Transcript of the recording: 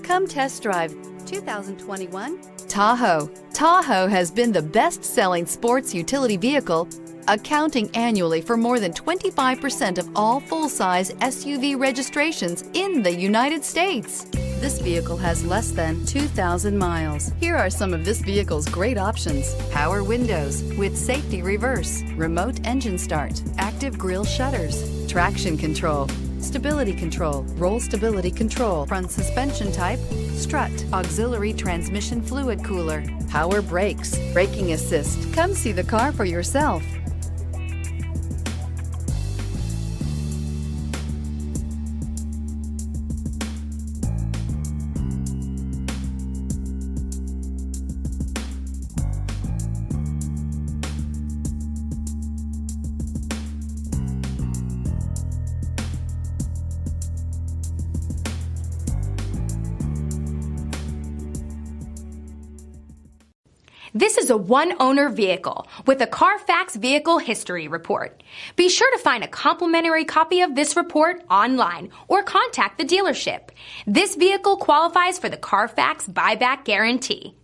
Come test drive 2021 Tahoe. Tahoe has been the best-selling sports utility vehicle, accounting annually for more than 25% of all full-size SUV registrations in the United States. This vehicle has less than 2,000 miles. Here are some of this vehicle's great options: power windows with safety reverse, remote engine start, active grille shutters, traction control, stability control, roll stability control, front suspension type, strut, auxiliary transmission fluid cooler, power brakes, braking assist. Come see the car for yourself. This is a one-owner vehicle with a Carfax Vehicle History Report. Be sure to find a complimentary copy of this report online or contact the dealership. This vehicle qualifies for the Carfax Buyback Guarantee.